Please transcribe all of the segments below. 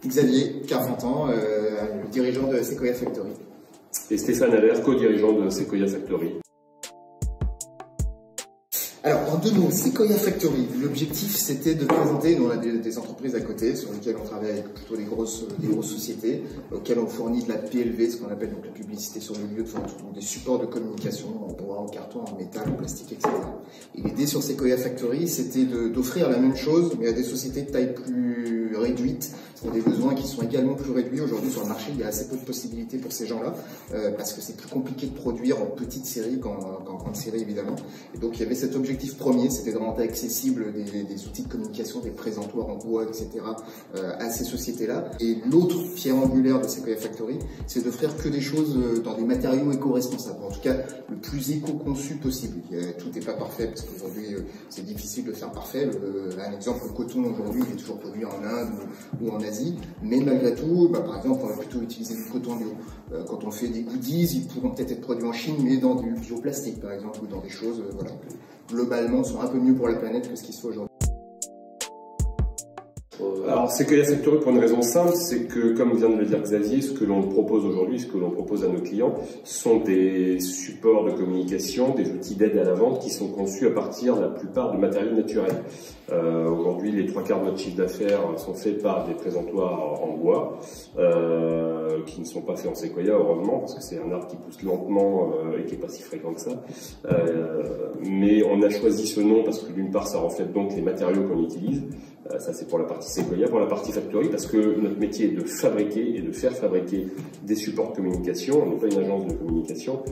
Xavier Carpentran, le dirigeant de Sequoia Factory. Et Stéphane Aller, co-dirigeant de Sequoia Factory. Alors, en deux mots, Sequoia Factory, l'objectif c'était de présenter, nous on a des entreprises à côté sur lesquelles on travaille avec plutôt des grosses sociétés, auxquelles on fournit de la PLV, ce qu'on appelle donc la publicité sur le lieu de vente, donc des supports de communication en bois, en carton, en métal, en plastique, etc. Et l'idée sur Sequoia Factory, c'était d'offrir la même chose, mais à des sociétés de taille plus réduite, pour des besoins qui sont également plus réduits. Aujourd'hui sur le marché, il y a assez peu de possibilités pour ces gens-là, parce que c'est plus compliqué de produire en petite série qu'en grande série évidemment. Et donc il y avait cet objectif premier, c'était de rendre accessible des outils de communication, des présentoirs en bois, etc. À ces sociétés-là. Et l'autre pierre angulaire de Sequoia Factory, c'est d'offrir que des choses dans des matériaux éco-responsables, en tout cas le plus éco-conçu possible. Tout n'est pas parfait, parce qu'aujourd'hui c'est difficile de faire parfait. Un exemple, le coton aujourd'hui, il est toujours produit en Inde ou en Asie, mais malgré tout, par exemple, on va plutôt utiliser du coton bio. Quand on fait des goodies, ils pourront peut-être être produits en Chine, mais dans du bioplastique par exemple, ou dans des choses voilà, globalement sont un peu mieux pour la planète que ce qui se fait aujourd'hui. Alors Sequoia Factory, pour une raison simple, c'est que, comme vient de le dire Xavier, ce que l'on propose aujourd'hui, ce que l'on propose à nos clients, sont des supports de communication, des outils d'aide à la vente qui sont conçus à partir, la plupart, de matériaux naturels. Aujourd'hui, les 3/4 de notre chiffre d'affaires sont faits par des présentoirs en bois, qui ne sont pas faits en séquoia, heureusement, parce que c'est un arbre qui pousse lentement et qui n'est pas si fréquent que ça. Mais on a choisi ce nom parce que d'une part, ça reflète donc les matériaux qu'on utilise. Ça, c'est pour la partie Sequoia. Pour la partie Factory, parce que notre métier est de fabriquer et de faire fabriquer des supports de communication. On n'est pas une agence de communication,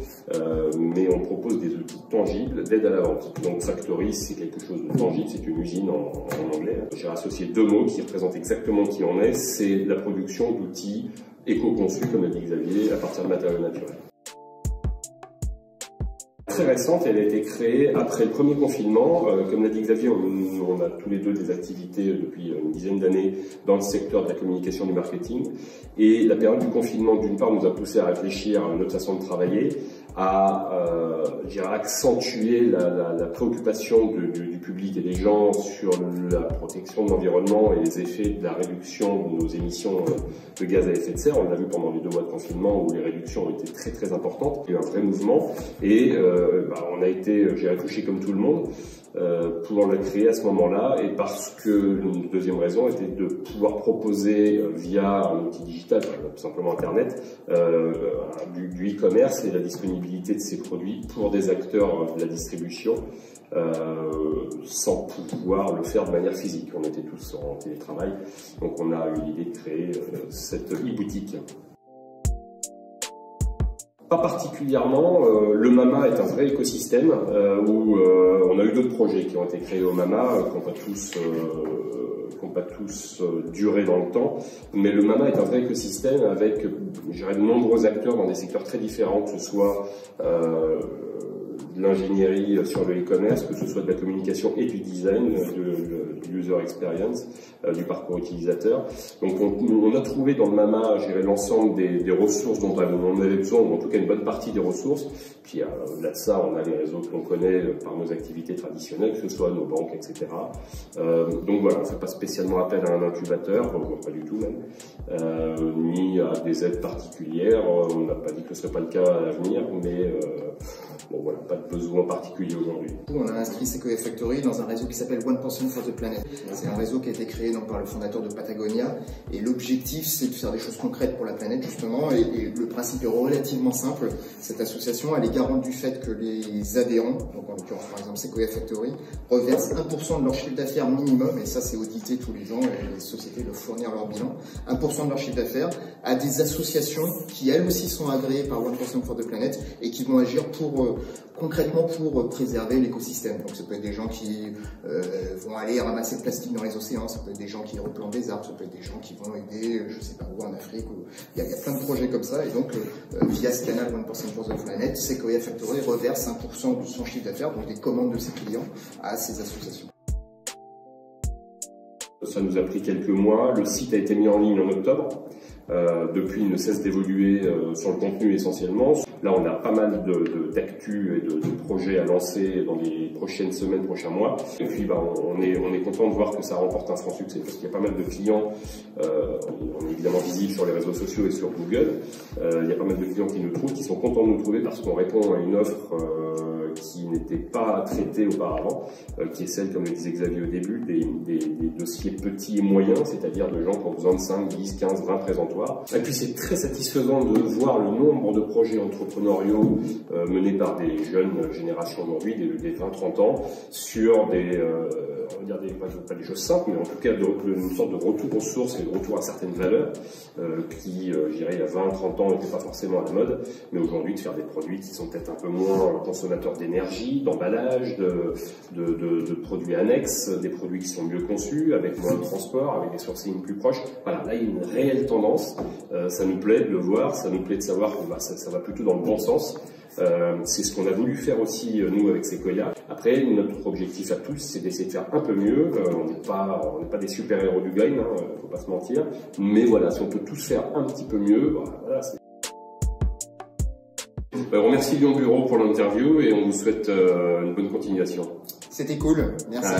mais on propose des outils tangibles d'aide à la vente. Donc Factory, c'est quelque chose de tangible, c'est une usine en anglais. J'ai associé deux mots qui représentent exactement qui on est. C'est la production d'outils éco-conçus, comme l'a dit Xavier, à partir de matériaux naturels. Très récente, elle a été créée après le premier confinement. Comme l'a dit Xavier, on a tous les deux des activités depuis une dizaine d'années dans le secteur de la communication, du marketing. Et la période du confinement, d'une part, nous a poussé à réfléchir à notre façon de travailler, à accentuer la préoccupation du public et des gens sur la protection de l'environnement et les effets de la réduction de nos émissions de gaz à effet de serre. On l'a vu pendant les 2 mois de confinement où les réductions ont été très très importantes. Il y a eu un vrai mouvement et j'ai réfléchi comme tout le monde pour la créer à ce moment-là, et parce que une deuxième raison était de pouvoir proposer via un outil digital, tout simplement Internet, du e-commerce et la disponibilité de ces produits pour des acteurs de la distribution sans pouvoir le faire de manière physique. On était tous en télétravail, donc on a eu l'idée de créer cette e-boutique. Pas particulièrement, le MAMA est un vrai écosystème où on a eu d'autres projets qui ont été créés au MAMA, qui n'ont pas tous duré dans le temps, mais le MAMA est un vrai écosystème avec, je dirais, de nombreux acteurs dans des secteurs très différents, que ce soit de l'ingénierie sur le e-commerce, que ce soit de la communication et du design, du user experience, du parcours utilisateur. Donc on a trouvé dans le MAMA, je dirais, l'ensemble des ressources dont on avait besoin, ou en tout cas une bonne partie des ressources. Puis au-delà de ça, on a les réseaux que l'on connaît par nos activités traditionnelles, que ce soit nos banques, etc. Donc voilà, on ne fait pas spécialement appel à un incubateur, pas du tout même, ni à des aides particulières. On n'a pas dit que ce ne serait pas le cas à l'avenir, mais bon voilà, pas de besoin particulier aujourd'hui. On a inscrit Sequoia Factory dans un réseau qui s'appelle 1% for the Planet. C'est un réseau qui a été créé donc par le fondateur de Patagonia, et l'objectif c'est de faire des choses concrètes pour la planète justement, et le principe est relativement simple. Cette association elle est garante du fait que les adhérents, donc en l'occurrence par exemple Sequoia Factory, reversent 1% de leur chiffre d'affaires minimum, et ça c'est audité tous les ans, et les sociétés doivent fournir leur bilan, 1% de leur chiffre d'affaires à des associations qui elles aussi sont agréées par 1% for the Planet et qui vont agir concrètement pour préserver l'écosystème. Donc ça peut être des gens qui vont aller ramasser le plastique dans les océans, ça peut être des gens qui replantent des arbres, ça peut être des gens qui vont aider, je sais pas où, en Afrique. Il y a plein de projets comme ça, et donc via ce canal 1% for the Planet, Sequoia Factory reverse 1% de son chiffre d'affaires, donc des commandes de ses clients, à ces associations. Ça nous a pris quelques mois. Le site a été mis en ligne en octobre. Depuis, il ne cesse d'évoluer sur le contenu essentiellement. Là, on a pas mal d'actu et de projets à lancer dans les prochaines semaines, prochains mois. Et puis, on est content de voir que ça remporte un franc succès parce qu'il y a pas mal de clients. On est évidemment visible sur les réseaux sociaux et sur Google. Il y a pas mal de clients qui nous trouvent, qui sont contents de nous trouver parce qu'on répond à une offre qui n'était pas traitée auparavant, qui est celle, comme le disait Xavier au début, des dossiers petits et moyens, c'est-à-dire de gens qui ont besoin de 5, 10, 15, 20 présentoirs. Et puis c'est très satisfaisant de voir le nombre de projets entrepreneuriaux menés par des jeunes générations aujourd'hui, des 20-30 ans, sur on va dire pas des choses simples, mais en tout cas une sorte de retour aux sources et de retour à certaines valeurs qui, je dirais, il y a 20-30 ans n'étaient pas forcément à la mode, mais aujourd'hui de faire des produits qui sont peut-être un peu moins consommateurs d'énergie, d'emballage, de produits annexes, des produits qui sont mieux conçus, avec moins de transport, avec des sourcing plus proches. Voilà, là il y a une réelle tendance, ça nous plaît de le voir, ça nous plaît de savoir que ça va plutôt dans le bon sens. C'est ce qu'on a voulu faire aussi nous avec Sequoia. Après, notre objectif à tous, c'est d'essayer de faire un peu mieux. On n'est pas des super-héros du game, faut pas se mentir. Mais voilà, si on peut tous faire un petit peu mieux, voilà. On remercie Lyon Bureau pour l'interview et on vous souhaite une bonne continuation. C'était cool, merci.